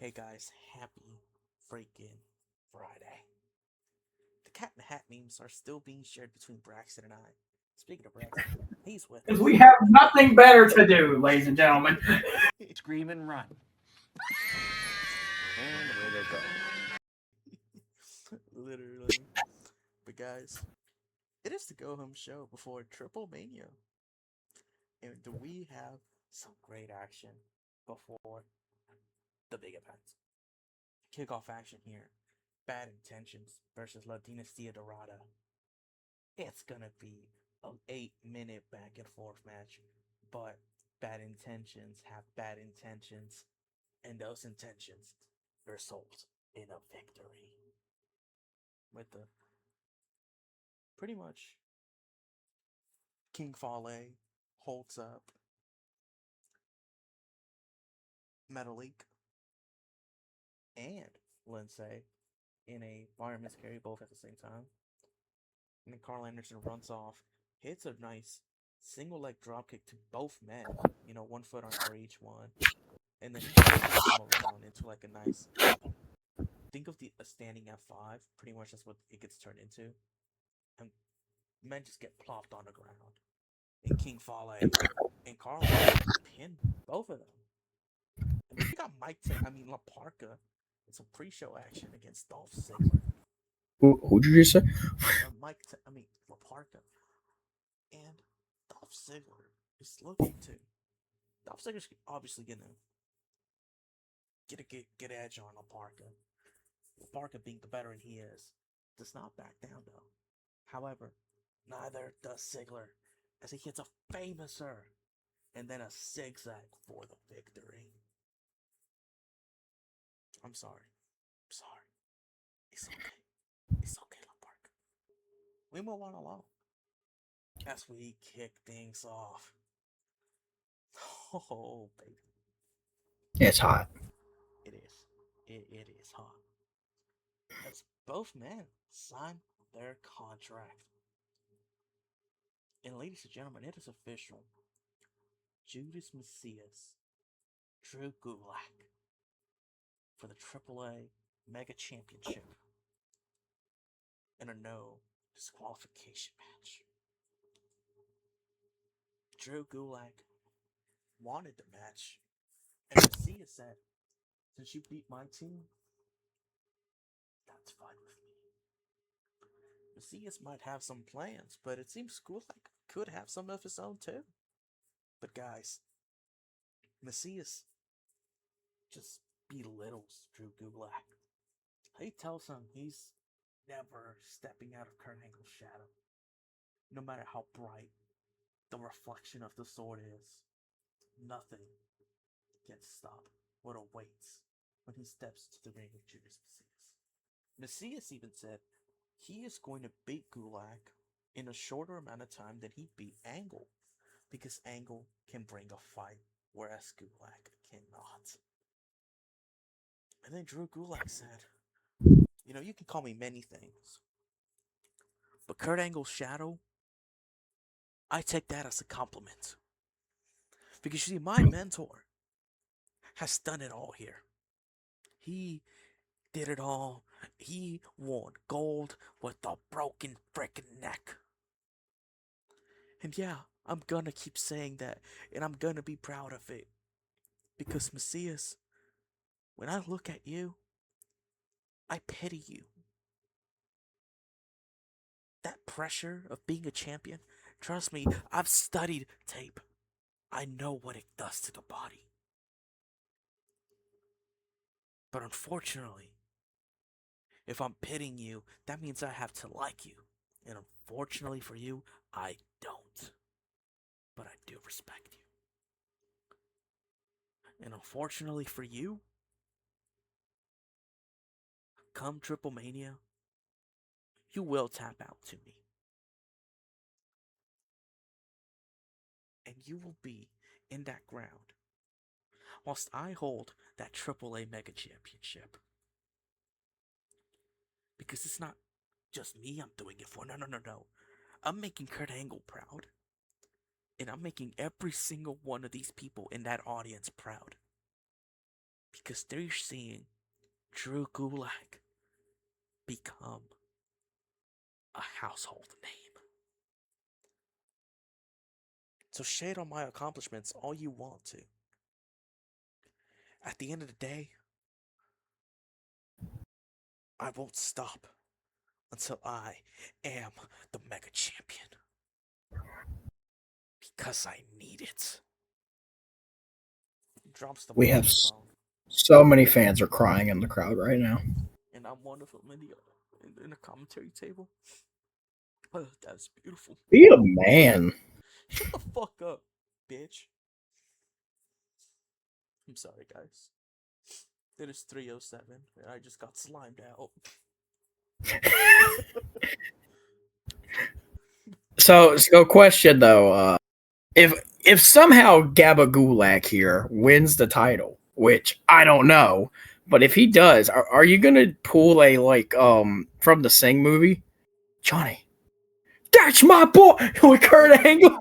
Hey guys, happy freaking Friday. The cat in the hat memes are still being shared between Braxton and I. Speaking of Braxton, he's with Because us. we have nothing better to do, ladies and gentlemen. Scream and run. And away they go. Literally. But guys, it is the go home show before Triplemania. And we have some great action before the big event. Kickoff action here. Bad Intentions versus La Dinastía Dorada. It's gonna be an 8-minute back and forth match, but Bad Intentions have bad intentions, and those intentions result in a victory. With the pretty much King Fale holds up Metalik and Lindsay in a fireman's carry both at the same time. And then Carl Anderson runs off, hits a nice single leg dropkick to both men, one foot on for each one. And then pushes them around into like a nice, think of a standing F5, pretty much that's what it gets turned into. And men just get plopped on the ground. And King Fale and Carl pin both of them. And then we got La Parka in some pre-show action against Dolph Ziggler. Who'd you just say? La Parka. And Dolph Ziggler is looking to. Dolph Ziggler's obviously gonna get edge on La Parka. La Parka, being the veteran he is, does not back down though. However, neither does Ziggler, as he hits a famouser and then a zigzag for the victory. I'm sorry. It's okay, La Parka. We move on along. As we kick things off. Oh, baby. It's hot. It is. It is hot. As both men sign their contract. And ladies and gentlemen, it is official. Judas Mesias, Drew Gulak, for the AAA Mega Championship in a no disqualification match. Drew Gulak wanted the match, and Mesias said, since you beat my team, that's fine with me. Mesias might have some plans, but it seems Gulak could have some of his own too. But guys, Mesias just belittles Drew Gulak. He tells him he's never stepping out of Kurt Angle's shadow. No matter how bright the reflection of the sword is, nothing can stop what awaits when he steps to the ring of Judas Mesias. Mesias even said he is going to beat Gulak in a shorter amount of time than he beat Angle, because Angle can bring a fight, whereas Gulak cannot. And then Drew Gulak said, you can call me many things, but Kurt Angle's shadow, I take that as a compliment. Because you see, my mentor has done it all here. He did it all. He won gold with a broken frickin' neck. And yeah, I'm gonna keep saying that, and I'm gonna be proud of it. Because Mesias, when I look at you, I pity you. That pressure of being a champion, trust me, I've studied tape. I know what it does to the body. But unfortunately, if I'm pitying you, that means I have to like you. And unfortunately for you, I don't. But I do respect you. And unfortunately for you, come Triplemania, you will tap out to me. And you will be in that ground whilst I hold that AAA Mega Championship. Because it's not just me I'm doing it for. No. I'm making Kurt Angle proud. And I'm making every single one of these people in that audience proud. because they're seeing Drew Gulak become a household name. So shade on my accomplishments all you want to. At the end of the day, I won't stop until I am the Mega Champion. Because I need it. Drops the We have microphone. So many fans are crying in the crowd right now. And I'm one of them in the commentary table. Oh, that's beautiful. Be a man. Shut the fuck up, bitch. I'm sorry, guys. It is 3:07, and I just got slimed out. So question though, if somehow Gaba Gulak here wins the title, which I don't know, but if he does, are you gonna pull a from the Sing movie, Johnny? That's my boy with Kurt Angle.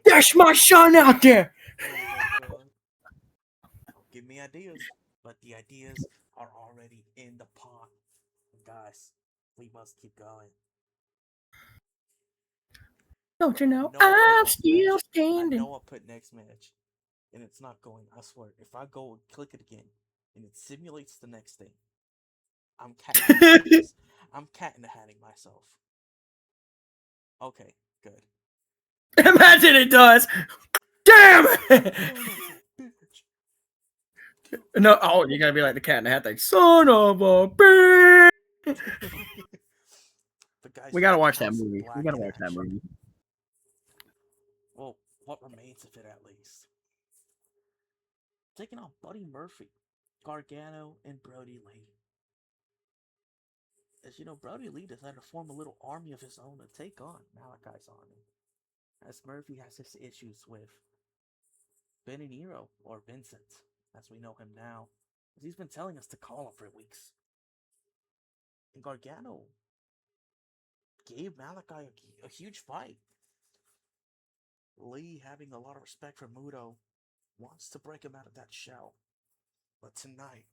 That's my son out there. Oh my god. Give me ideas, but the ideas are already in the pot. Guys, we must keep going. Don't you know I'm still I standing? know I put next match, and it's not going. I swear. If I go and click it again, and it simulates the next thing, I'm I'm cat in the hatting myself. Okay, good. Imagine it does. Damn it! No, oh, you're gonna be like the Cat in the Hat thing. Son of a bitch! Guys, We gotta watch that House of movie. Black We gotta in watch that action. movie. Well, what remains of it at least? Taking on Buddy Murphy, Gargano, and Brodie Lee. As you know, Brodie Lee decided to form a little army of his own to take on Malakai's army. As Murphy has his issues with Benny Nero, or Vincent, as we know him now, as he's been telling us to call him for weeks. And Gargano gave Malakai a huge fight. Lee, having a lot of respect for Muto, wants to break him out of that shell. But tonight,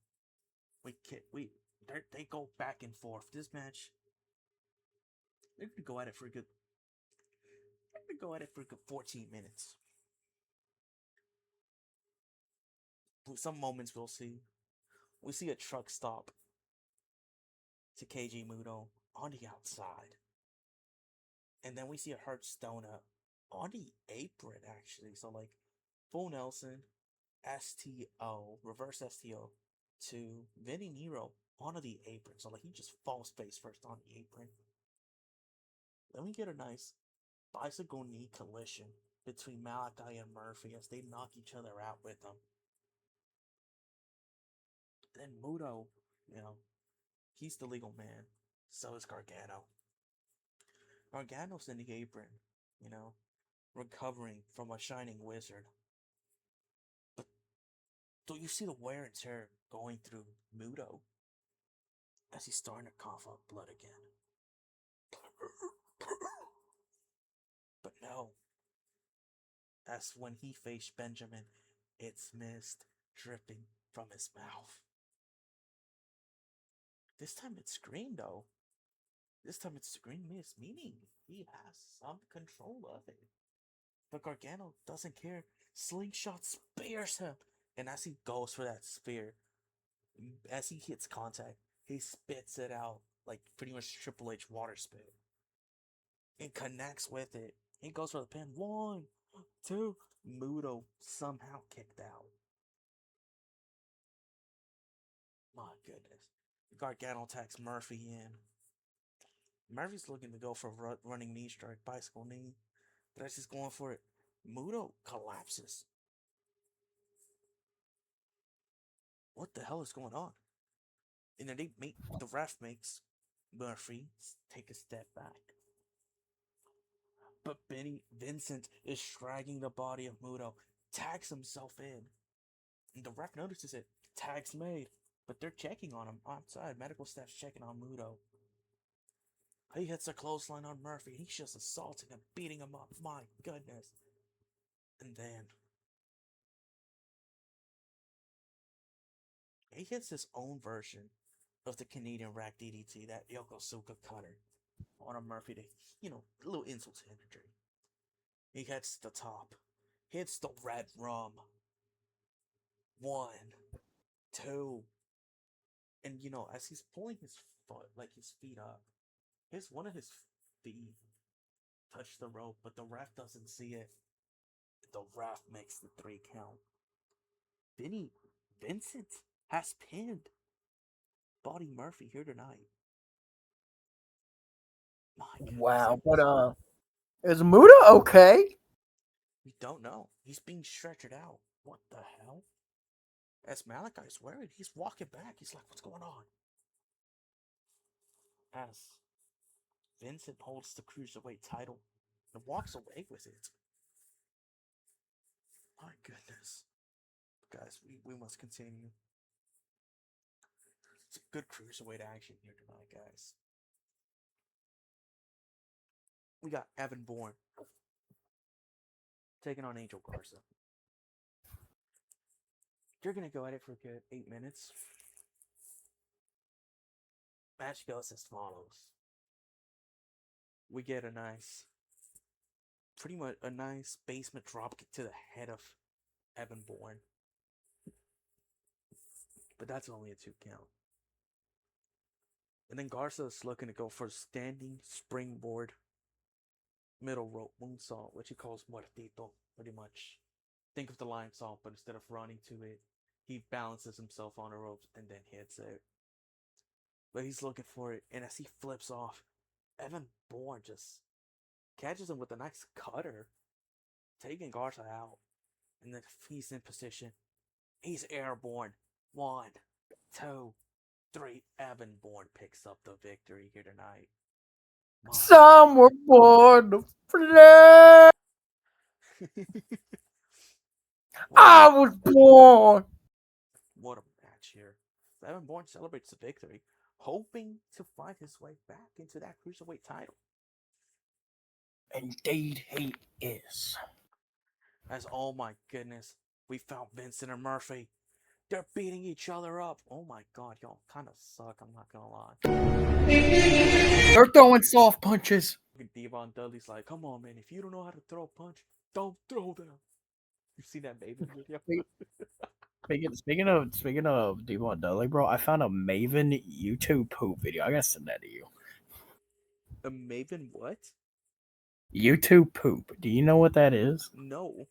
they go back and forth. This match, they're gonna go at it for a good 14 minutes. Some moments we see a truck stop to KG Muto on the outside. And then we see a Hurt Stona on the apron, actually. So, like, full Nelson, STO, reverse STO, to Vinny Nero onto the apron. So, like, he just falls face first on the apron. Then we get a nice bicycle knee collision between Malakai and Murphy as they knock each other out with them. Then Muto, he's the legal man. So is Gargano. Gargano's in the apron, recovering from a shining wizard. But do you see the wear and tear going through Muto as he's starting to cough up blood again? But no. As when he faced Benjamin, it's mist dripping from his mouth. This time it's green, though. This time it's green mist, meaning he has some control of it. But Gargano doesn't care. Slingshot spears him. And as he goes for that spear, as he hits contact, he spits it out like pretty much Triple H water spit. And connects with it. He goes for the pin. 1, 2. Muto somehow kicked out. My goodness. Gargano attacks Murphy in. Murphy's looking to go for running knee strike, bicycle knee. But as he's going for it, Muto collapses. What the hell is going on? And then the ref makes Murphy take a step back. But Vincent is dragging the body of Muto, tags himself in. And the ref notices it, tags made. But they're checking on him outside. Medical staff's checking on Muto. He hits a clothesline on Murphy. He's just assaulting him, beating him up. My goodness. And then he hits his own version of the Canadian rack DDT, that Yokosuka cutter, on a Murphy to, a little insult to injury. He hits the top, hits the red rum. 1, 2, and as he's pulling his foot, like his feet up, one of his feet touch the rope, but the ref doesn't see it. The ref makes the 3 count. Vincent has pinned Buddy Murphy here tonight. My goodness. Wow, but is Muda okay? We don't know. He's being stretchered out. What the hell? As Malakai's worried, he's walking back. He's like, what's going on? As Vincent holds the Cruiserweight title and walks away with it. My goodness. Guys, we must continue. It's a good Cruiserweight action here tonight, guys. We got Evan Bourne taking on Angel Garza. They're going to go at it for a good 8 minutes. Match goes as follows. We get pretty much a nice basement dropkick to the head of Evan Bourne. But that's only a 2 count. And then Garza is looking to go for a standing springboard middle rope moonsault, which he calls muertito, pretty much. Think of the lion salt, but instead of running to it, he balances himself on the ropes and then hits it. But he's looking for it, and as he flips off, Evan Bourne just catches him with a nice cutter, taking Garza out. And then he's in position. He's airborne. 1, 2, 3. Evan Bourne picks up the victory here tonight. Some were born to play. I was born. What a match here. Evan Bourne celebrates the victory, hoping to find his way back into that Cruiserweight title. Indeed he is. As, oh my goodness, we found Vincent and Murphy. They're beating each other up. Oh my god, y'all kind of suck, I'm not gonna lie. They're throwing soft punches. Devon Dudley's like, come on, man, if you don't know how to throw a punch, don't throw them. You see that Maven video? Speaking of Devon Dudley, bro, I found a Maven YouTube poop video. I gotta send that to you. A Maven what? YouTube poop. Do you know what that is? No.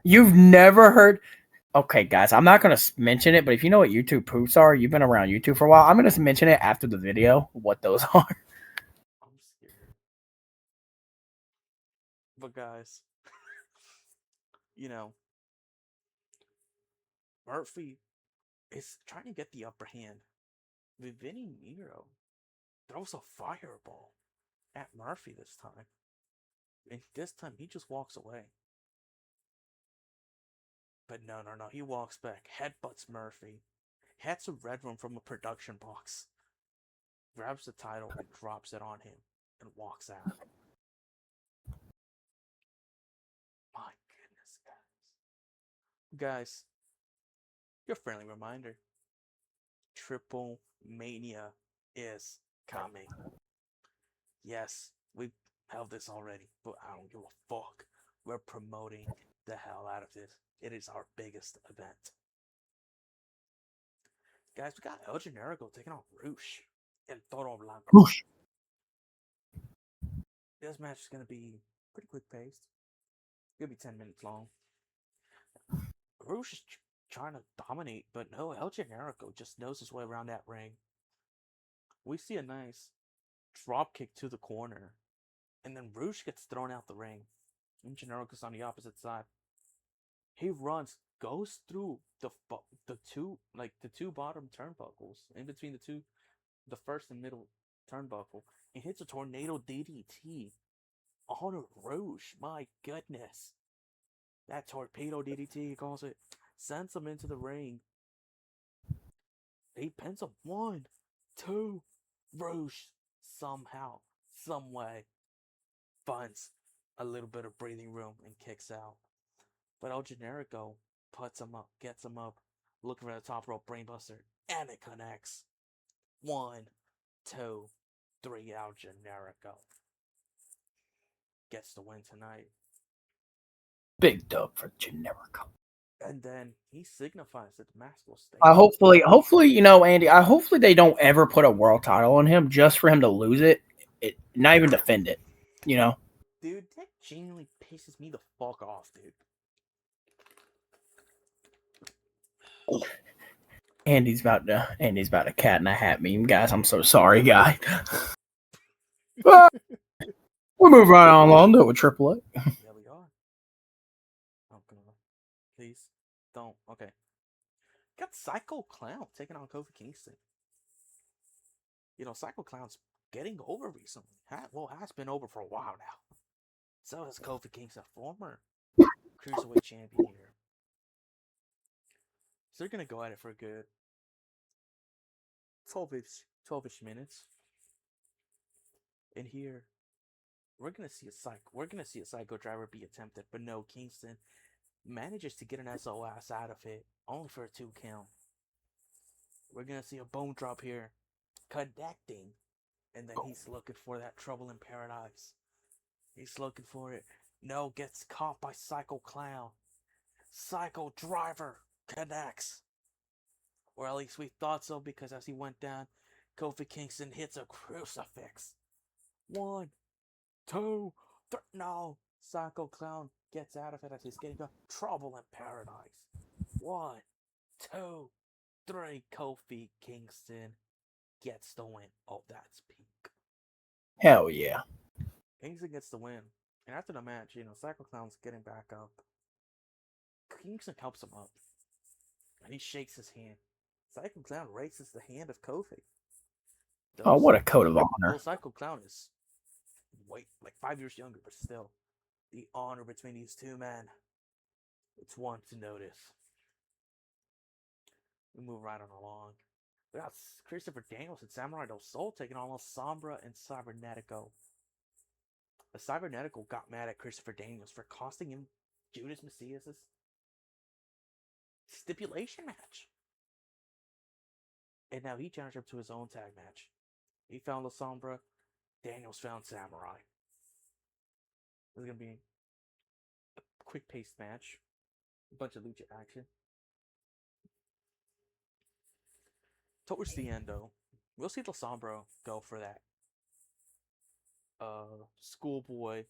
You've never heard? Okay, guys, I'm not going to mention it, but if you know what YouTube poops are, you've been around YouTube for a while, I'm going to mention it after the video, what those are. I'm scared. But guys, Murphy is trying to get the upper hand. Vinny Nero throws a fireball at Murphy this time. And this time he just walks away. But no, he walks back, headbutts Murphy, hits a red one from a production box, grabs the title and drops it on him, and walks out. My goodness, guys. Guys, your friendly reminder, Triplemania is coming. Yes, we've held this already, but I don't give a fuck. We're promoting the hell out of this. It is our biggest event. Guys, we got El Generico taking on Roosh and Toro Blanco. Whoosh. This match is going to be pretty quick paced. It's going to be 10 minutes long. Roosh is trying to dominate, but no, El Generico just knows his way around that ring. We see a nice drop kick to the corner, and then Roosh gets thrown out the ring. And Generico's on the opposite side. He runs, goes through the two bottom turnbuckles, in between the first and middle turnbuckle, and hits a tornado DDT on Roosh. My goodness. That torpedo DDT, he calls it, sends him into the ring. He pins him. 1, 2, Roosh somehow, some way, finds a little bit of breathing room and kicks out. But El Generico puts him up, gets him up, looking for the top rope brainbuster, and it connects. 1, 2, 3 out. Generico gets the win tonight. Big dub for Generico. And then he signifies that the mask will stay. Hopefully, Andy. Hopefully they don't ever put a world title on him just for him to lose it. Not even defend it. Dude, that genuinely pisses me the fuck off, dude. Andy's about to cat in a hat meme, guys. I'm so sorry, guy. We'll move right on to a AAA. Yeah, we are. I'm gonna please don't. Okay. Got Psycho Clown taking on Kofi Kingston. Psycho Clown's getting over recently. Has been over for a while now. So is Kofi Kingston, former Cruiserweight Champion here. So they're going to go at it for a good 12-ish minutes. And here, we're going to see a Psycho Driver be attempted, but no, Kingston manages to get an SOS out of it, only for a 2 count. We're going to see a bone drop here, connecting, and then he's looking for that Trouble in Paradise. He's looking for it. No, gets caught by Psycho Clown. Psycho Driver connects. Or at least we thought so, because as he went down, Kofi Kingston hits a crucifix. 1, 2, 3. No. Psycho Clown gets out of it as he's getting a Trouble in Paradise. 1, 2, 3. Kofi Kingston gets the win. Oh, that's peak. Hell yeah. Kingston gets the win. And after the match, Psycho Clown's getting back up. Kingston helps him up. And he shakes his hand. Psycho Clown raises the hand of Kofi. What a code of honor. Psycho Clown is like 5 years younger, but still. The honor between these two men. It's one to notice. We move right on along. We got Christopher Daniels and Samurai Del Sol taking on Sombra and Cibernetico. The Cibernetico got mad at Christopher Daniels for costing him Judas Mesias' stipulation match. And now he challenged him to his own tag match. He found La Sombra. Daniels found Samurai. This is going to be a quick-paced match. A bunch of lucha action. Towards the end, though, we'll see La Sombra go for that schoolboy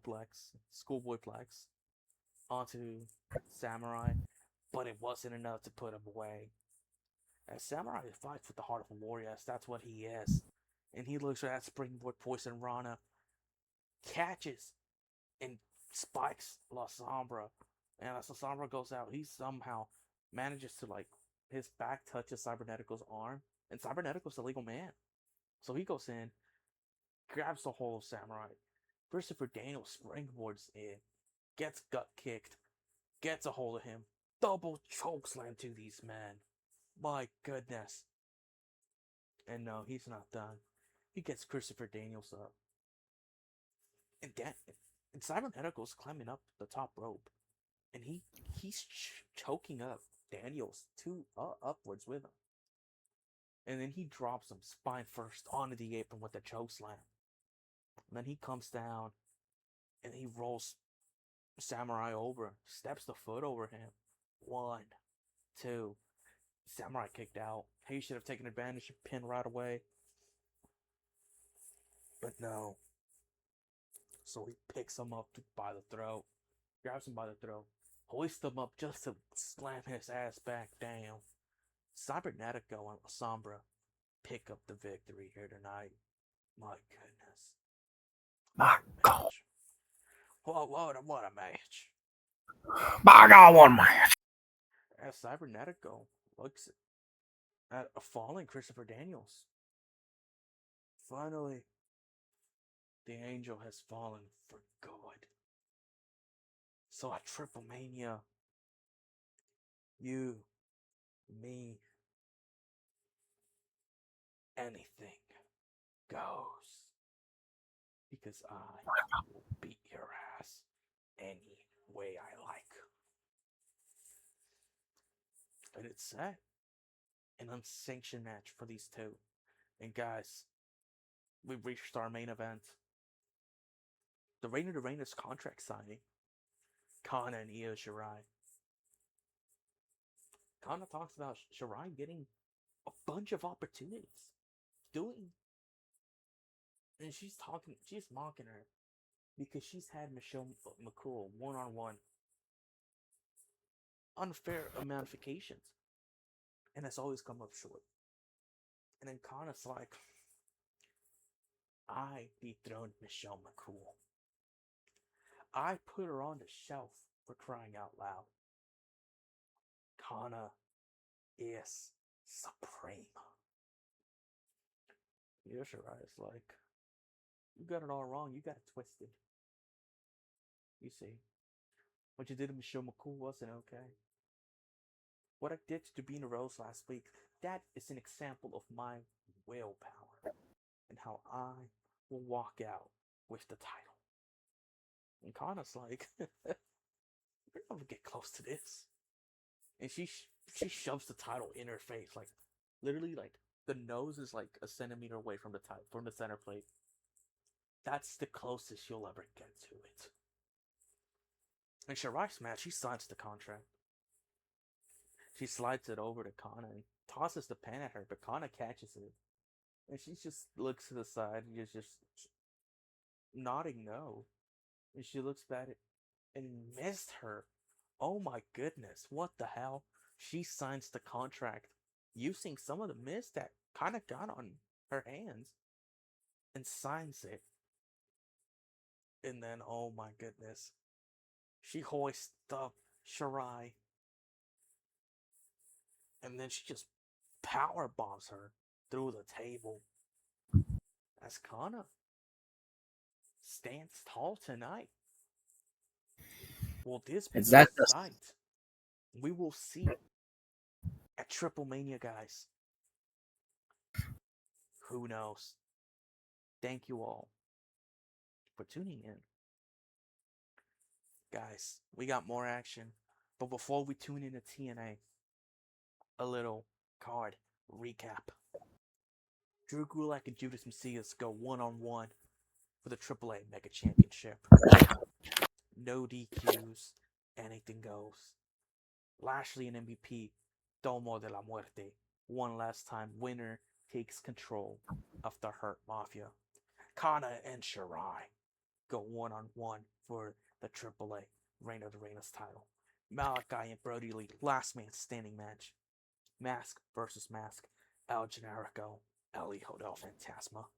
flex onto Samurai, but it wasn't enough to put him away. As Samurai fights with the heart of a warrior, as that's what he is, and he looks for that springboard poison Rana, catches and spikes La Sombra, and as La Sombra goes out, he somehow manages to his back touches Cybernetico's arm, and Cybernetico's a legal man, so he goes in, grabs the hold of Samurai. Christopher Daniels springboards in, gets gut kicked, gets a hold of him, double chokeslam to these men. My goodness. And no, he's not done. He gets Christopher Daniels up. And Cybernetico's climbing up the top rope. And he's choking up Daniels upwards with him. And then he drops him spine first onto the apron with a chokeslam. And then he comes down and he rolls Samurai over, steps the foot over him. 1, 2. Samurai kicked out. He should have taken advantage and pinned right away. But no. So he picks him up by the throat, grabs him by the throat, hoists him up just to slam his ass back down. Cybernetico and Sombra pick up the victory here tonight. My goodness. My God. What a match. My God, what a match. As Cybernetico looks at a falling Christopher Daniels. Finally, the angel has fallen for good. So at Triplemania, you, me, anything goes. Because I will beat your ass any way I like. And it's set. An unsanctioned match for these two. And guys, we've reached our main event. The Rey de Reyes contract signing. Kana and Io Shirai. Kana talks about Shirai getting a bunch of opportunities. And she's mocking her because she's had Michelle McCool one-on-one. Unfair ramifications. And has always come up short. And then Kana's like, I dethroned Michelle McCool. I put her on the shelf, for crying out loud. Kana is supreme. Io Shirai is like, you got it all wrong. You got it twisted. You see, what you did to Michelle McCool wasn't okay. What I did to Dubina Rose last week, that is an example of my willpower and how I will walk out with the title. And Kana's like, we're not gonna get close to this. And she shoves the title in her face, like literally, like the nose is like a centimeter away from the center plate. That's the closest you'll ever get to it. In Shirai's match, she signs the contract. She slides it over to Kana and tosses the pen at her, but Kana catches it. And she just looks to the side and is just nodding no. And she looks back and missed her. Oh my goodness, what the hell? She signs the contract using some of the mist that Kana got on her hands and signs it. And then, oh my goodness, she hoists up Shirai. And then she just power bombs her through the table. As Kana stands tall tonight. Will this be the sight we will see at Triplemania, guys? Who knows? Thank you all for tuning in. Guys, we got more action. But before we tune into TNA, a little card recap. Drew Gulak and Judas Mesias go one-on-one for the AAA Mega Championship. No DQs, anything goes. Lashley and MVP, Domo de la Muerte, one last time winner takes control of the Hurt Mafia. Kana and Shirai go one-on-one for the AAA Reina de Reyes title. Malakai and Brodie Lee, last man standing match. Mask versus Mask, El Generico, El Hijo del Fantasma.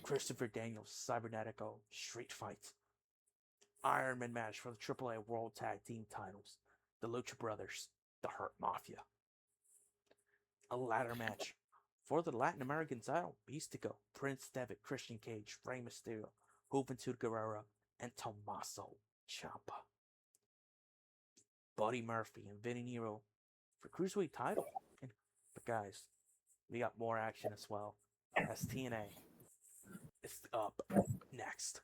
Christopher Daniels, Cibernetico, street fight. Iron Man match for the AAA World Tag Team titles. The Lucha Brothers, the Hurt Mafia. A ladder match for the Latin American title. Mystico, Prince Devitt, Christian Cage, Rey Mysterio, Juventud Guerrera, and Tommaso Ciampa. Buddy Murphy and Vinny Nero for Cruiserweight title. But guys, we got more action as well. As TNA is up next.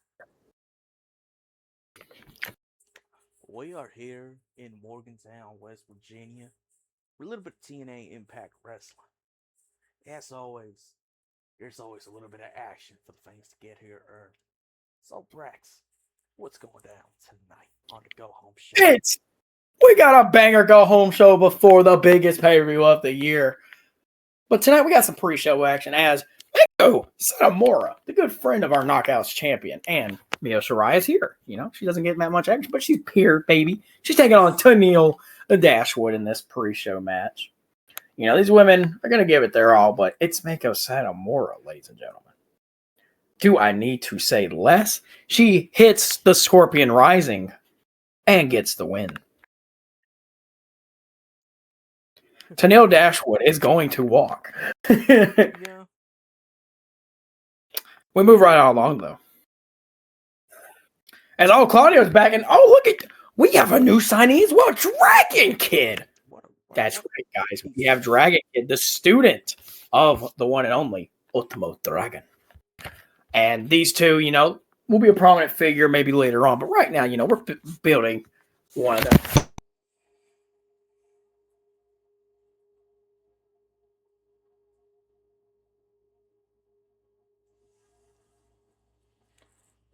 We are here in Morgantown, West Virginia, for a little bit of TNA Impact Wrestling. As always, there's always a little bit of action for the fans to get here early. So, Brex, what's going down tonight on the Go Home Show? We got a banger Go Home Show before the biggest pay-per-view of the year. But tonight we got some pre-show action as Io Shirai, the good friend of our Knockouts champion, and Io Shirai is here. You know, she doesn't get that much action, but she's here, baby. She's taking on Tenille Dashwood in this pre-show match. You know, these women are going to give it their all, but it's Mako Satomura, ladies and gentlemen. Do I need to say less? She hits the Scorpion Rising and gets the win. Tenille Dashwood is going to walk. Yeah. We move right on along, though. As Claudio's back, and we have a new signee as well, Dragon Kid. That's right, guys. We have Dragon Kid, the student of the one and only Ultimo Dragon. And these two, you know, will be a prominent figure maybe later on. But right now, you know, we're building one of them.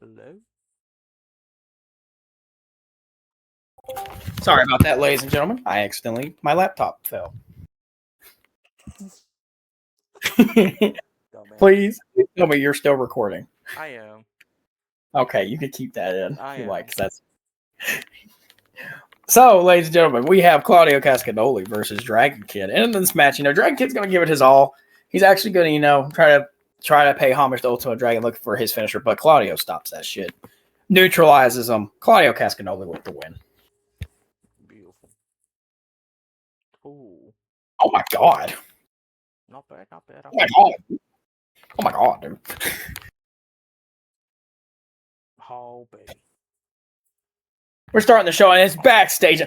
Hello? Sorry about that, ladies and gentlemen. My laptop fell. Oh, man. Please tell me you're still recording. I am. Okay, you can keep that in I if you am. like. 'Cause that's... So, ladies and gentlemen, we have Claudio Cascadoli versus Dragon Kid. And in this match, Dragon Kid's going to give it his all. He's actually going to, try to pay homage to Ultimo Dragon, looking for his finisher, but Claudio stops that shit. Neutralizes him. Claudio Cascadoli with the win. Beautiful. Ooh. Oh my god. Not bad, not bad. Oh my god. Oh my god, dude. Oh, baby. We're starting the show, and it's backstage.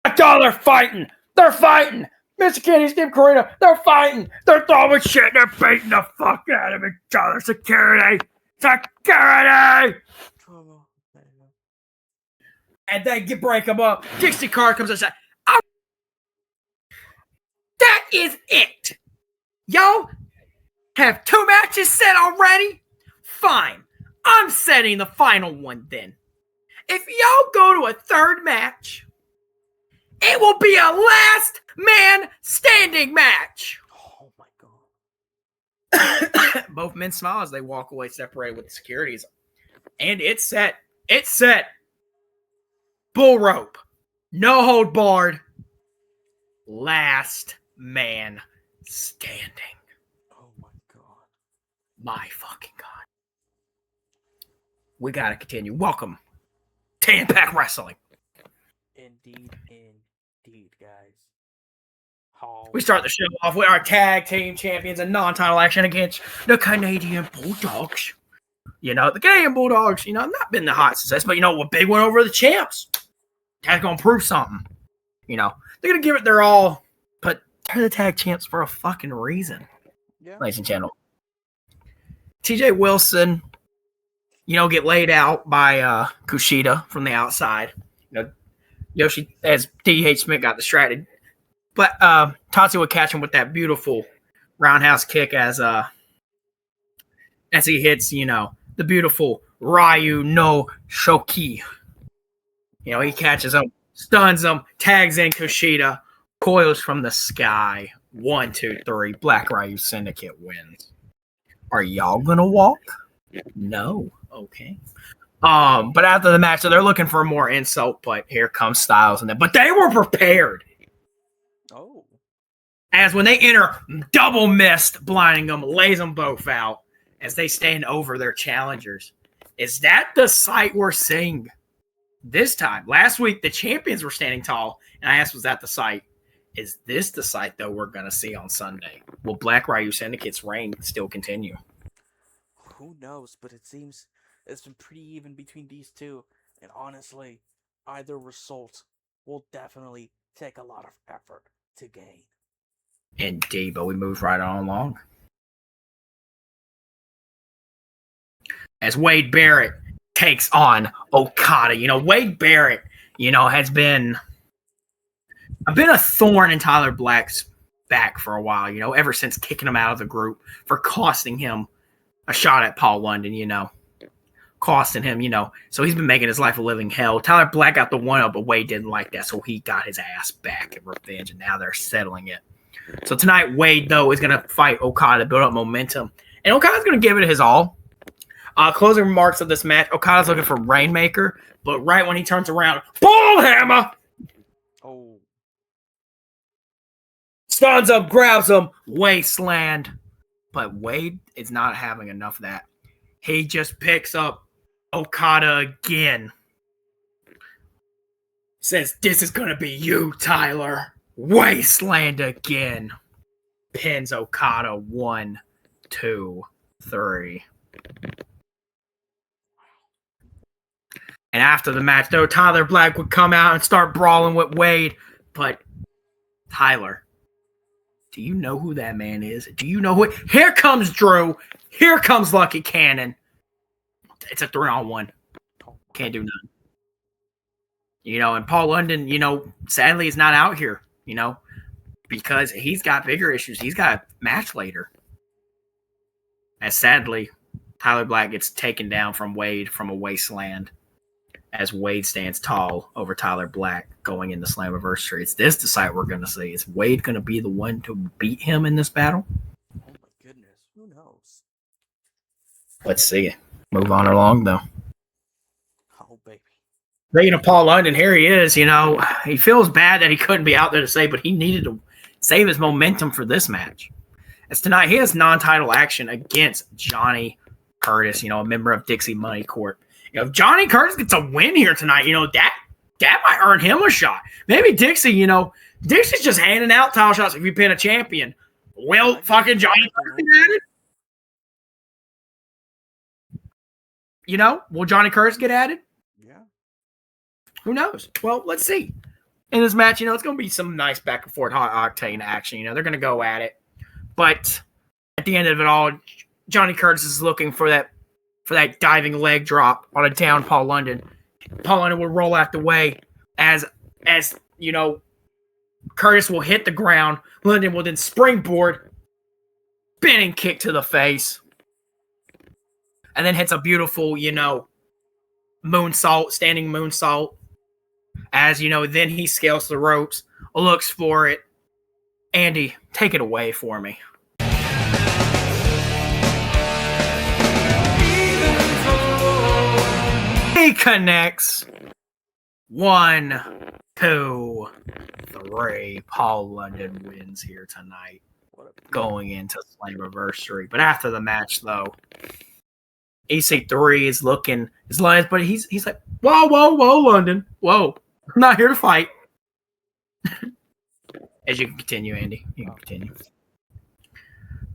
Oh, they're fighting! They're fighting! Mr. Kenny, Steve Corino, they're fighting! They're throwing shit! They're beating the fuck out of each other! Security! Security! And then you break them up. Dixie Carr comes inside. Oh, that is it! Y'all have 2 matches set already? Fine. I'm setting the final one then. If y'all go to a 3rd match, it will be a last man standing match. Oh my god. Both men smile as they walk away separated with the securities. And it's set. It's set. Bull rope. No hold barred. Last man standing. Oh my god. My fucking god. We gotta continue. Welcome to Impact Wrestling. Indeed, guys. Oh. We start the show off with our tag team champions and non-title action against the Canadian Bulldogs. The Canadian Bulldogs, not been the hot success, but a big one over the champs. That's gonna prove something. They're gonna give it their all, but they're the tag champs for a fucking reason. Yeah. Ladies and gentlemen. TJ Wilson, get laid out by Kushida from the outside. Yoshi, as D.H. Smith got distracted. But Tatsu would catch him with that beautiful roundhouse kick as he hits, the beautiful Ryu no Shoki. He catches him, stuns him, tags in Kushida, coils from the sky. 1, 2, 3. Black Ryu Syndicate wins. Are y'all gonna walk? No. Okay. But after the match, so they're looking for more insult, but here comes Styles and them. But they were prepared. Oh. As when they enter, double mist, blinding them, lays them both out as they stand over their challengers. Is that the sight we're seeing this time? Last week, the champions were standing tall, and I asked, was that the sight? Is this the sight, though, we're going to see on Sunday? Will Black Ryu Syndicate's reign still continue? Who knows, but it seems it's been pretty even between these two, and honestly, either result will definitely take a lot of effort to gain. Indeed, but we move right on along. As Wade Barrett takes on Okada. Wade Barrett, has been a thorn in Tyler Black's back for a while, ever since kicking him out of the group for costing him a shot at Paul London, costing him, so he's been making his life a living hell. Tyler Black got the 1-up, but Wade didn't like that, so he got his ass back in revenge, and now they're settling it. So tonight, Wade, though, is going to fight Okada to build up momentum, and Okada's going to give it his all. Closing remarks of this match, Okada's looking for Rainmaker, but right when he turns around, Bullhammer! Oh. Stuns him, grabs him, Wasteland. But Wade is not having enough of that. He just picks up Okada again. Says, this is going to be you, Tyler. Wasteland again. Pins Okada 1, 2, 3. And after the match, though, Tyler Black would come out and start brawling with Wade. But Tyler, do you know who that man is? Do you know who? Here comes Drew. Here comes Lucky Cannon. It's a 3-on-1. Can't do nothing. And Paul London, sadly is not out here, because he's got bigger issues. He's got a match later. As sadly, Tyler Black gets taken down from Wade from a wasteland as Wade stands tall over Tyler Black going into Slammiversary. It's this the site we're going to see. Is Wade going to be the one to beat him in this battle? Oh my goodness, who knows? Let's see. Move on along, though. Oh, baby. Speaking of Paul London, here he is. He feels bad that he couldn't be out there to say, but he needed to save his momentum for this match. As tonight, he has non-title action against Johnny Curtis, a member of Dixie Money Corp. If Johnny Curtis gets a win here tonight, that might earn him a shot. Maybe Dixie, Dixie's just handing out title shots if you pin a champion. Will fucking Johnny Curtis get added? Will Johnny Curtis get added? Yeah. Who knows? Well, let's see. In this match, it's going to be some nice back and forth high octane action. They're going to go at it. But at the end of it all, Johnny Curtis is looking for that diving leg drop on a down Paul London. Paul London will roll out the way as Curtis will hit the ground. London will then springboard, spinning kick to the face, and then hits a beautiful, moonsault, standing moonsault. As, then he scales the ropes, looks for it. Andy, take it away for me. He connects. 1, 2, 3. Paul London wins here tonight, going into Slammiversary. But after the match, though, EC3 is looking his lines, but he's like, whoa, London, whoa, I'm not here to fight. As you can continue, Andy, you can continue.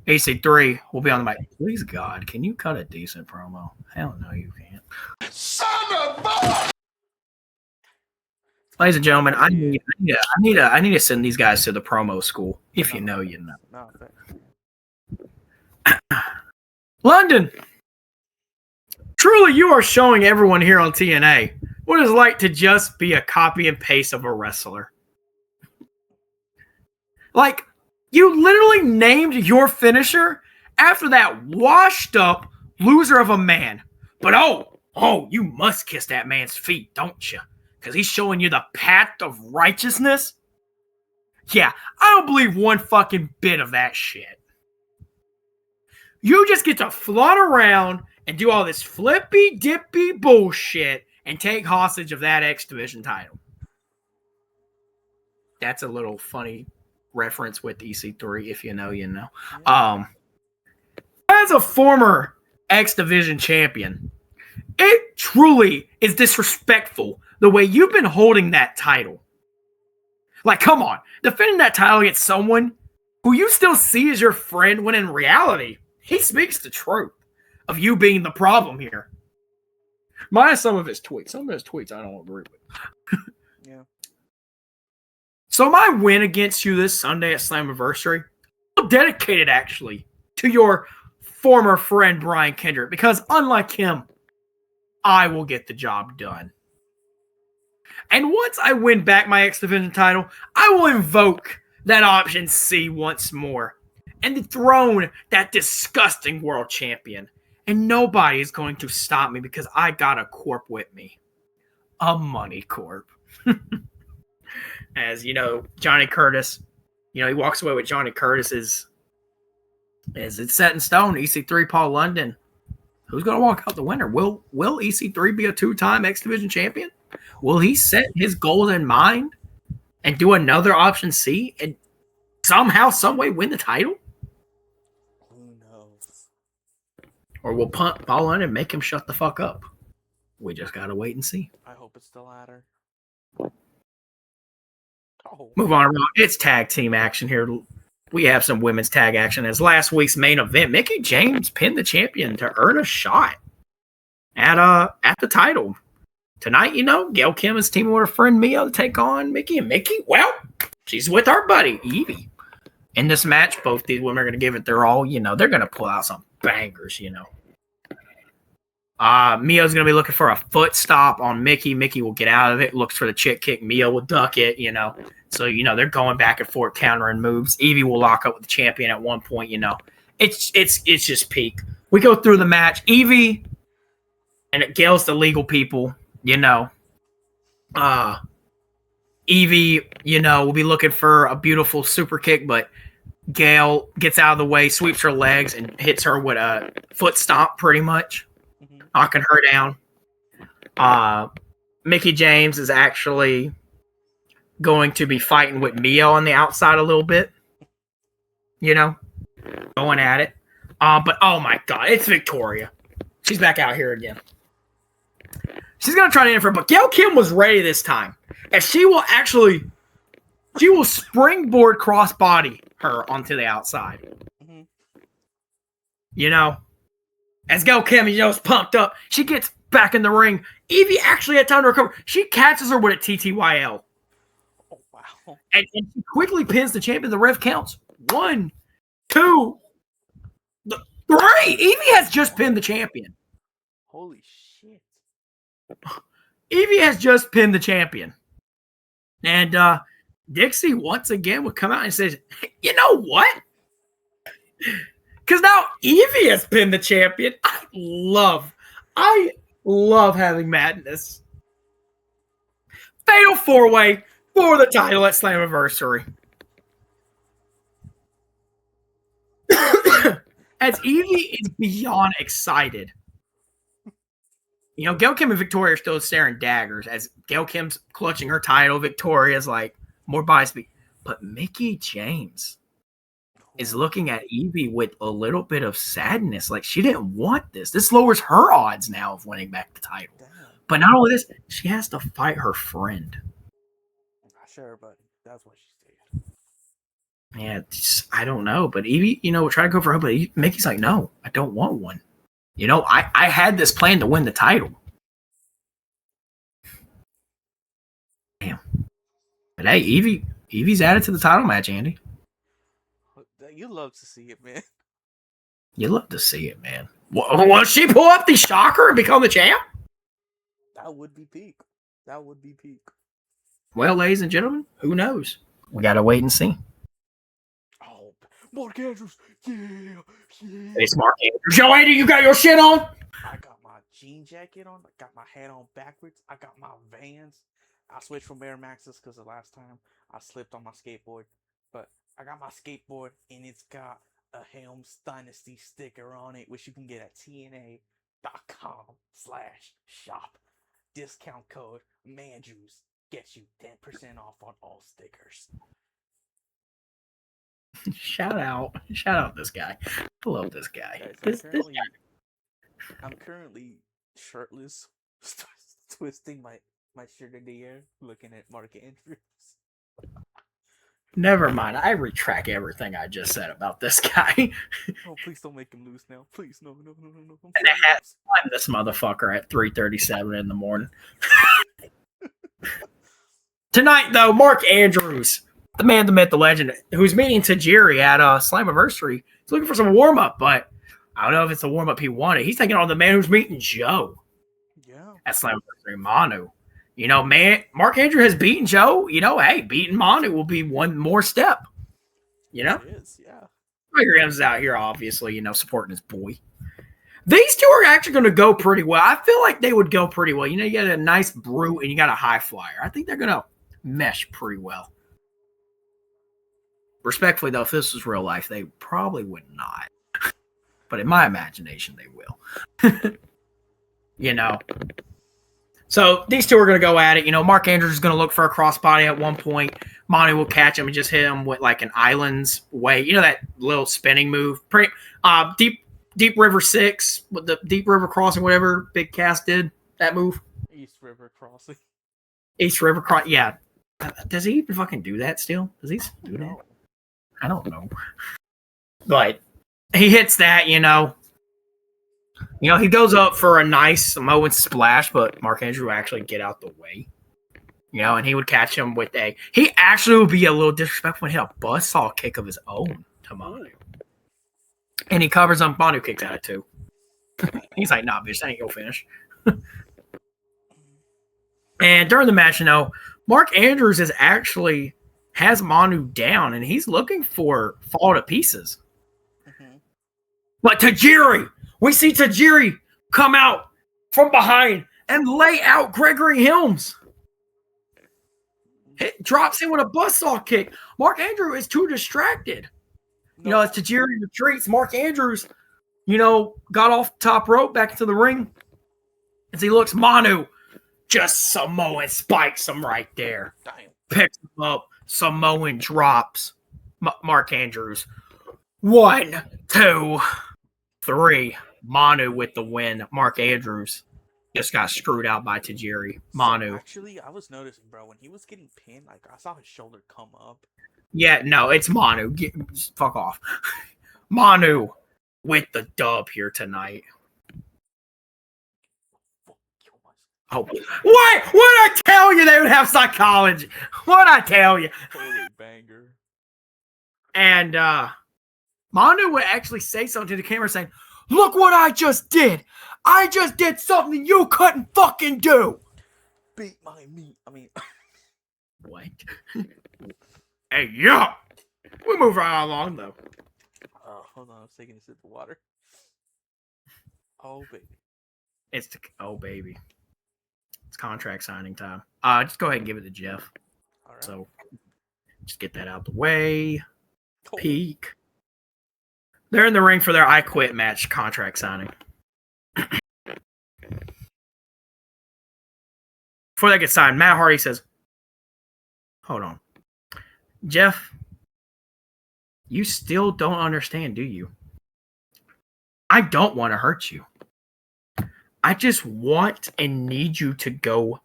EC3 will be on the mic. Please, God, can you cut a decent promo? Hell no, you can't. Son of a... Ladies and gentlemen, I need to send these guys to the promo school. If you know, you know. London, truly, you are showing everyone here on TNA what it's like to just be a copy and paste of a wrestler. Like, you literally named your finisher after that washed up loser of a man. But you must kiss that man's feet, don't you? Because he's showing you the path of righteousness. Yeah, I don't believe one fucking bit of that shit. You just get to float around and do all this flippy dippy bullshit and take hostage of that X Division title. That's a little funny reference with EC3. If you know, you know. As a former X Division champion, it truly is disrespectful the way you've been holding that title. Like, come on, defending that title against someone who you still see as your friend when in reality, he speaks the truth of you being the problem here. Minus some of his tweets. Some of his tweets I don't agree with. Yeah. So my win against you this Sunday at Slammiversary, dedicated actually to your former friend Brian Kendrick, because unlike him, I will get the job done. And once I win back my X Division title, I will invoke that option C once more and dethrone that disgusting world champion. And nobody is going to stop me because I got a corp with me. A money corp. As you know, Johnny Curtis, he walks away with Johnny Curtis is it's set in stone. EC3, Paul London. Who's going to walk out the winner? Will EC3 be a 2-time X Division champion? Will he set his goals in mind and do another option C and somehow, some way win the title? Who knows? Or will Paul London make him shut the fuck up? We just got to wait and see. I hope it's the latter. Oh. Move on around. It's tag team action here. We have some women's tag action. As last week's main event, Mickie James pinned the champion to earn a shot at the title. Tonight, Gail Kim is teaming with her friend Mia to take on Mickie. And Mickie, well, she's with our buddy, Evie. In this match, both these women are going to give it their all. They're going to pull out some bangers, Mia's going to be looking for a foot stop on Mickie. Mickie will get out of it, looks for the chick kick. Mia will duck it, So, they're going back and forth, countering moves. Evie will lock up with the champion at one point, It's just peak we go through the match. Evie and Gail's the legal people, you know. Evie, you know, will be looking for a beautiful super kick, but Gail gets out of the way, sweeps her legs, and hits her with a foot stomp, pretty much, knocking her down. Mickie James is actually going to be fighting with Mia on the outside a little bit, you know, going at it. But oh my God, it's Victoria. She's back out here again. She's going to try to interfere, but Gail Kim was ready this time. And she will springboard crossbody her onto the outside. Mm-hmm. You know, as Gail Kim, you know, is pumped up, she gets back in the ring. Evie actually had time to recover. She catches her with a TTYL. Oh, wow. And she quickly pins the champion. The ref counts 1, 2, 3. Evie has just pinned the champion. Holy shit. Evie has just pinned the champion. And Dixie once again would come out and says, you know what? Because now Evie has pinned the champion. I love having madness. Fatal 4-way for the title at Slammiversary. As Evie is beyond excited. You know, Gail Kim and Victoria are still staring daggers as Gail Kim's clutching her title. Victoria's like, more body speed. But Mickie James is looking at Evie with a little bit of sadness. Like, she didn't want this. This lowers her odds now of winning back the title. Damn. But not only this, she has to fight her friend. Not sure, but that's what she said. Yeah, I don't know. But Evie, you know, will try to go for her, but Mickey's like, no, I don't want one. You know, I had this plan to win the title. Damn. But hey, Evie's added to the title match, Andy. You love to see it, man. You love to see it, man. Won't she pull up the shocker and become the champ? That would be peak. That would be peak. Well, ladies and gentlemen, who knows? We got to wait and see. Oh, Mark Andrews. Yeah. It's Mark Andrews. Yo, Andy, you got your shit on? I got my jean jacket on. I got my hat on backwards. I got my Vans. I switched from Air Maxes because the last time I slipped on my skateboard. But I got my skateboard, and it's got a Helms Dynasty sticker on it, which you can get at TNA.com/shop. Discount code MANJUICE gets you 10% off on all stickers. Shout out this guy. I love this guy. Guys, I'm currently shirtless, twisting my shirt in the air, looking at Mark Andrews. Never mind. I retract everything I just said about this guy. Oh, please don't make him lose now. Please, no. And I had to find this motherfucker at 3:37 in the morning. Tonight, though, Mark Andrews, the man, the myth, the legend, who's meeting Tajiri at Slammiversary. He's looking for some warm-up, but I don't know if it's the warm-up he wanted. He's taking on the man who's meeting Joe at Slammiversary, Manu. You know, man, Mark Andrews has beaten Joe. You know, hey, beating Manu will be one more step. You know? It is, yeah. Tiger M's out here, obviously, you know, supporting his boy. These two are actually going to go pretty well. I feel like they would go pretty well. You know, you got a nice brute and you got a high flyer. I think they're going to mesh pretty well. Respectfully, though, if this was real life, they probably would not. But in my imagination, they will. You know? So these two are going to go at it. You know, Mark Andrews is going to look for a crossbody at one point. Monty will catch him and just hit him with like an island's way. You know, that little spinning move. Deep River 6 with the Deep River Crossing, whatever Big Cass did, that move. East River Crossing. Yeah. Does he even fucking do that still? Does he do that? I don't know. But he hits that, you know. You know, he goes up for a nice Samoan splash, but Mark Andrews will actually get out the way. You know, and he would catch him with he actually would be a little disrespectful and hit a buzzsaw kick of his own to Manu. And he covers him. Manu kicks out of too. He's like, nah, bitch, that ain't gonna finish. And during the match, you know, Mark Andrews has Manu down, and he's looking for fall to pieces. Mm-hmm. But Tajiri We see Tajiri come out from behind and lay out Gregory Helms. It drops him with a buzzsaw kick. Mark Andrews is too distracted. No. As Tajiri retreats, Mark Andrews, got off the top rope back into the ring. As he looks, Manu just Samoan spikes him right there. Damn. Picks him up. Samoan drops Mark Andrews. 1, 2, 3. Manu with the win. Mark Andrews just got screwed out by Tajiri. Manu. So actually, I was noticing, bro, when he was getting pinned, like I saw his shoulder come up. Yeah, no, it's Manu. Fuck off. Manu with the dub here tonight. Oh, what? What'd I tell you they would have psychology? What'd I tell you? Holy banger. And Manu would actually say something to the camera saying, look what I just did. I just did something you couldn't fucking do. Beat my meat. I mean. What? Hey, yeah. We move right along, though. Hold on. I was taking a sip of water. Oh, baby. Oh, baby. It's contract signing time. Just go ahead and give it to Jeff. All right. So, just get that out the way. Cool. Peak. They're in the ring for their I Quit match contract signing. Before they get signed, Matt Hardy says, hold on. Jeff, you still don't understand, do you? I don't want to hurt you. I just want and need you to go.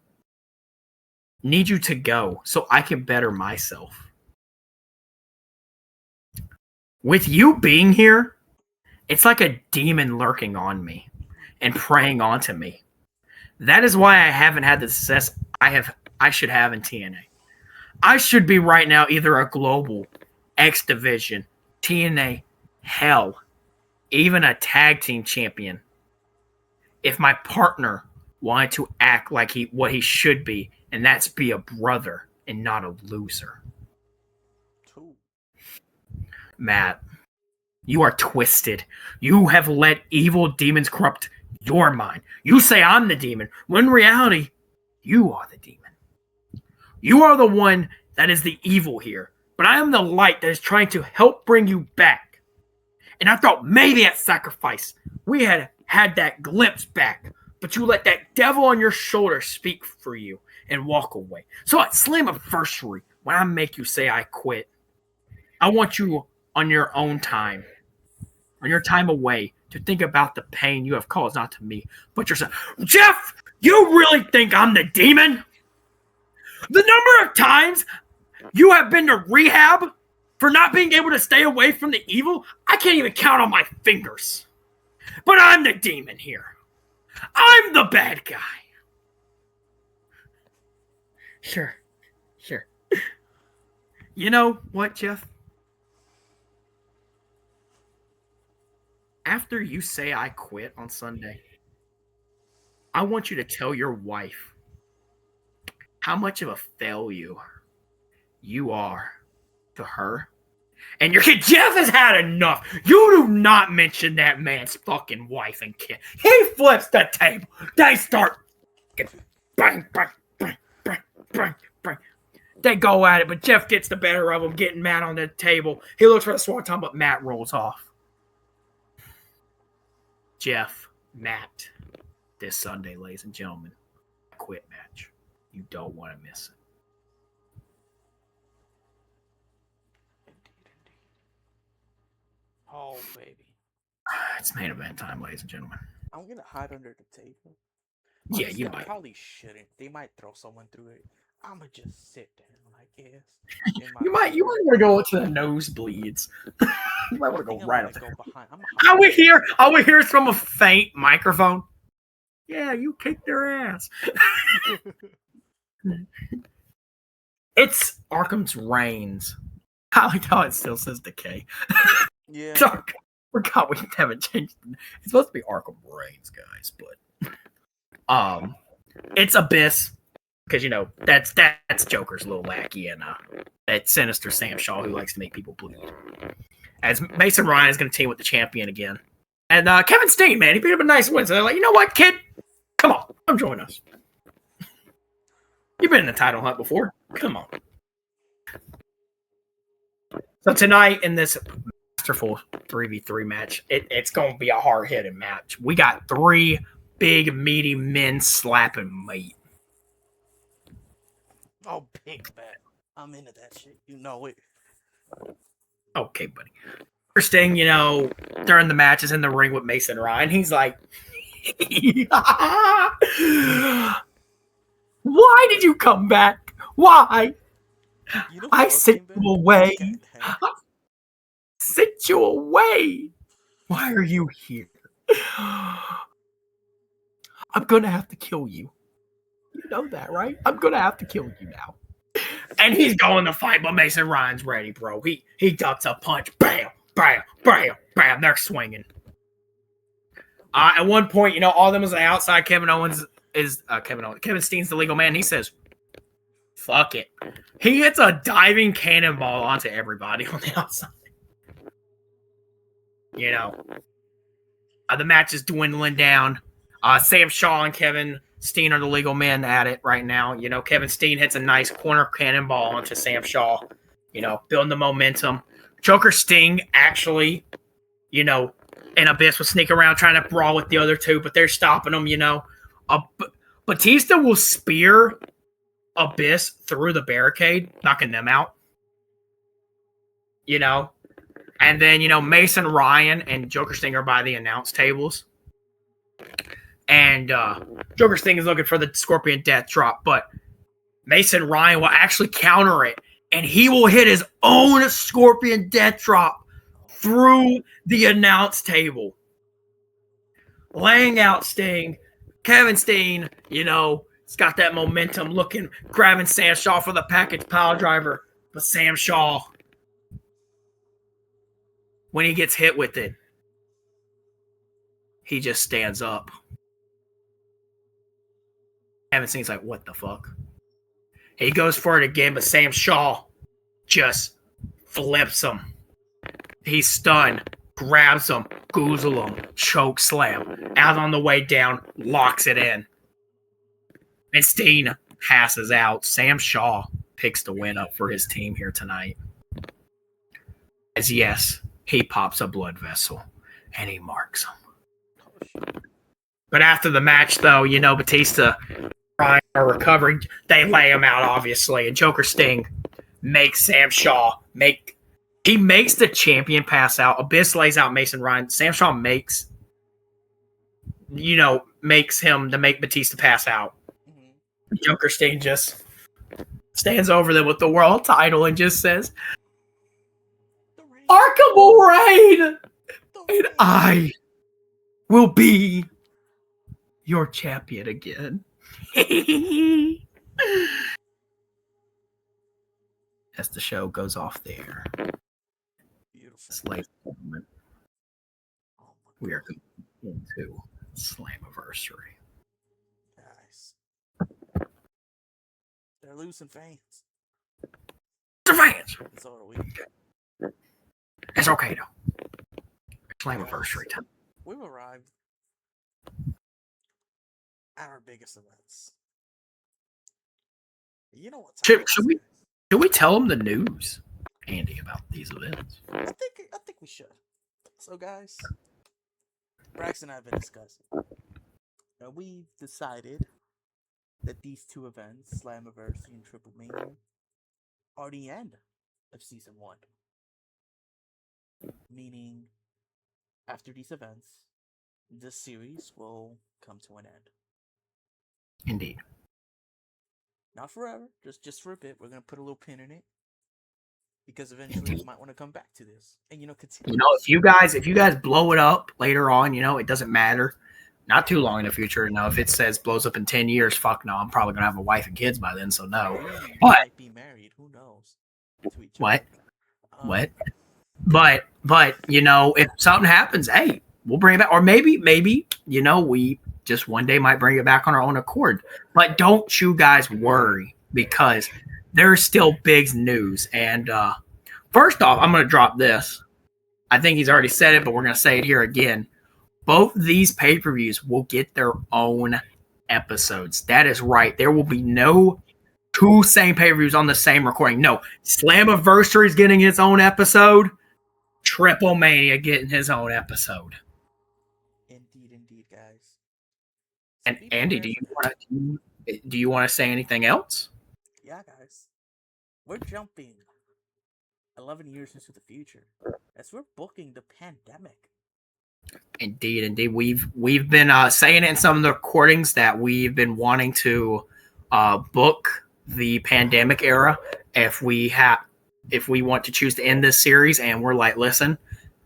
Need you to go so I can better myself. With you being here, it's like a demon lurking on me and preying onto me. That is why I haven't had the success I should have in TNA. I should be right now either a global, X Division, TNA, hell, even a tag team champion. If my partner wanted to act like what he should be, and that's be a brother and not a loser. Matt, you are twisted. You have let evil demons corrupt your mind. You say I'm the demon, when in reality, you are the demon. You are the one that is the evil here, but I am the light that is trying to help bring you back. And I thought maybe at Sacrifice, we had that glimpse back, but you let that devil on your shoulder speak for you and walk away. So at Slammiversary, when I make you say I quit, I want you on your own time, on your time away, to think about the pain you have caused, not to me, but yourself. Jeff, you really think I'm the demon? The number of times you have been to rehab for not being able to stay away from the evil, I can't even count on my fingers. But I'm the demon here. I'm the bad guy. Sure. You know what, Jeff? After you say I quit on Sunday, I want you to tell your wife how much of a failure you are to her. And your kid, Jeff has had enough. You do not mention that man's fucking wife and kid. He flips the table. They start bang, bang, bang, bang, bang, bang. They go at it, but Jeff gets the better of him, getting Matt on the table. He looks for the swanton, but Matt rolls off. Jeff, Matt, this Sunday, ladies and gentlemen, quit match. You don't want to miss it. Oh, baby. It's main event time, ladies and gentlemen. I'm going to hide under the table. Yeah, Honestly, you I might. probably shouldn't. They might throw someone through it. I'm going to just sit down, I guess. You might want to go to the nosebleeds. You might want to go right up there. Behind. I would hear from a faint microphone. Yeah, you kicked their ass. It's Arkham's Reigns. I like how it still says Decay. Yeah. Sorry, forgot we haven't changed it. It's supposed to be Arkham Reigns, guys, but it's Abyss because that's Joker's little lackey and that sinister Sam Shaw who likes to make people bleed. As Mason Ryan is going to team with the champion again, And Kevin Steen, man, he picked up a nice win. So they're like, you know what, kid? Come on, come join us. You've been in the title hunt before. Come on. So tonight in this masterful 3v3 match, it's going to be a hard-hitting match. We got 3 big, meaty men slapping meat. Oh, big bet. I'm into that shit. You know it. Okay, buddy. First thing, you know, during the match is in the ring with Mason Ryan. He's like, why did you come back? Why? You know I sent you away. Okay, hey. Sent you away. Why are you here? I'm going to have to kill you. You know that, right? I'm going to have to kill you now. And he's going to fight, but Mason Ryan's ready, bro. He ducks a punch. Bam, bam, bam, bam. They're swinging. At one point, you know, all of them was on the outside. Kevin Steen's the legal man. He says, fuck it. He hits a diving cannonball onto everybody on the outside. You know, the match is dwindling down. Sam Shaw and Kevin Steen are the legal men at it right now. You know, Kevin Steen hits a nice corner cannonball onto Sam Shaw, you know, building the momentum. Joker Sting actually, you know, and Abyss will sneak around trying to brawl with the other two, but they're stopping them, you know. Batista will spear Abyss through the barricade, knocking them out. You know. And then, you know, Mason Ryan and Joker Sting are by the announce tables. And Joker Sting is looking for the Scorpion Death Drop, but Mason Ryan will actually counter it, and he will hit his own Scorpion Death Drop through the announce table. Laying out Sting. Kevin Steen, you know, it's got that momentum looking, grabbing Sam Shaw for the package pile driver. But Sam Shaw, when he gets hit with it, he just stands up. Kevin Steen's like, what the fuck? He goes for it again, but Sam Shaw just flips him. He's stunned, grabs him, goozle him, choke slam. Out on the way down, locks it in. And Steen passes out. Sam Shaw picks the win up for his team here tonight. As yes, he pops a blood vessel and he marks him. But after the match, though, you know, Batista Ryan are recovering. They lay him out, obviously. And Joker Sting makes Sam Shaw he makes the champion pass out. Abyss lays out Mason Ryan. Sam Shaw makes him to make Batista pass out. Mm-hmm. Joker Sting just stands over them with the world title and just says, Arkham will reign, and I will be your champion again. As the show goes off there. Beautiful. Ladies and gentlemen, we are going into Slammiversary. Guys. They're losing fans. They're fans! It's all we. It's okay, though. Slammiversary time. We've arrived at our biggest events. You know what? Should we tell them the news, Andy, about these events? I think we should. So, guys, Braxton and I have been discussing. We've decided that these two events, Slammiversary and Triplemania, are the end of Season 1. Meaning, after these events, this series will come to an end. Indeed. Not forever, just for a bit. We're gonna put a little pin in it because eventually we might want to come back to this and continue. You know, if you guys blow it up later on, you know, it doesn't matter. Not too long in the future. You know, if it says blows up in 10 years, fuck no. I'm probably gonna have a wife and kids by then, so no. We might be married. Who knows? What? What? But you know, if something happens, hey, we'll bring it back. Or maybe you know, we just one day might bring it back on our own accord. But don't you guys worry, because there's still big news. And first off, I'm going to drop this. I think he's already said it, but we're going to say it here again. both these pay-per-views will get their own episodes. That is right. There will be no two same pay-per-views on the same recording. No, Slammiversary is getting its own episode. Triplemania getting his own episode. Indeed, guys. And Andy, do you want to say anything else? Yeah, guys. We're jumping 11 years into the future as we're booking the pandemic. Indeed. We've been saying it in some of the recordings that we've been wanting to book the pandemic era if we want to choose to end this series, and we're like, listen,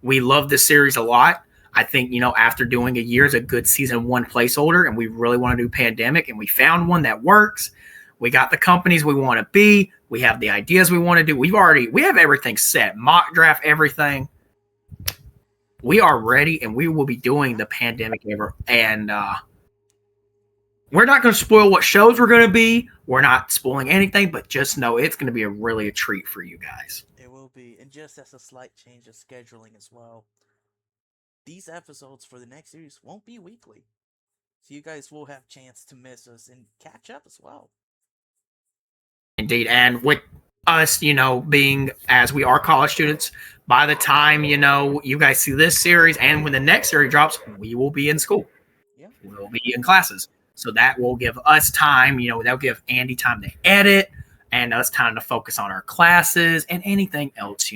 we love this series a lot. I think, after doing a year is a good season 1 placeholder, and we really want to do pandemic, and we found one that works. We got the companies we want to be. We have the ideas we want to do. We have everything set, mock draft, everything. We are ready, and we will be doing the pandemic ever. And we're not going to spoil what shows we're going to be. We're not spoiling anything, but just know it's going to be really a treat for you guys. It will be, and just as a slight change of scheduling as well, these episodes for the next series won't be weekly. So you guys will have a chance to miss us and catch up as well. Indeed, and with us, being as we are college students, by the time, you guys see this series and when the next series drops, we will be in school. Yeah. We'll be in classes. So that will give us time, that'll give Andy time to edit and us time to focus on our classes and anything else,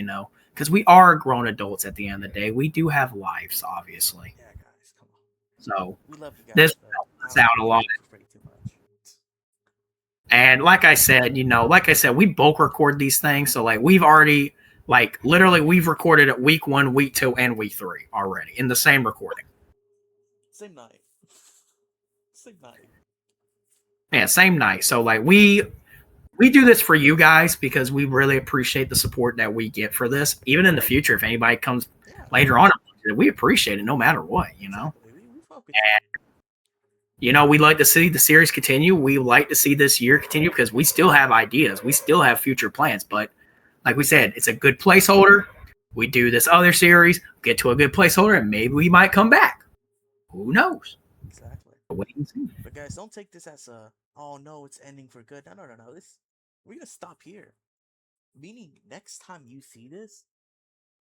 because we are grown adults at the end of the day. We do have lives, obviously. Yeah, guys, come on. So we love you guys, this helps us out a lot. And like I said, we bulk record these things. So we've already, we've recorded at week 1, week 2, and week 3 already in the same recording. Same night. Yeah, same night. So we do this for you guys because we really appreciate the support that we get for this. Even in the future, if anybody comes later on, we appreciate it no matter what, And, we like to see the series continue. We like to see this year continue because we still have ideas. We still have future plans. But like we said, it's a good placeholder. We do this other series, get to a good placeholder, and maybe we might come back. Who knows? Exactly. Wait and see. But guys, don't take this as oh no, it's ending for good. No. We're going to stop here. Meaning, next time you see this,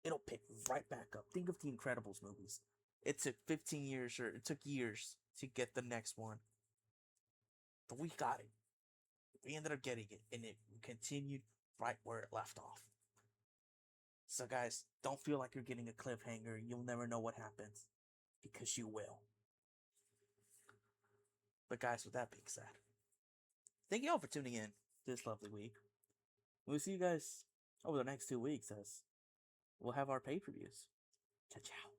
it'll pick right back up. Think of the Incredibles movies. It took 15 years, or it took years to get the next one. But we got it. We ended up getting it, and it continued right where it left off. So guys, don't feel like you're getting a cliffhanger. You'll never know what happens, because you will. But guys, with that being said, thank you all for tuning in this lovely week. We'll see you guys over the next 2 weeks as we'll have our pay-per-views. Ciao, ciao.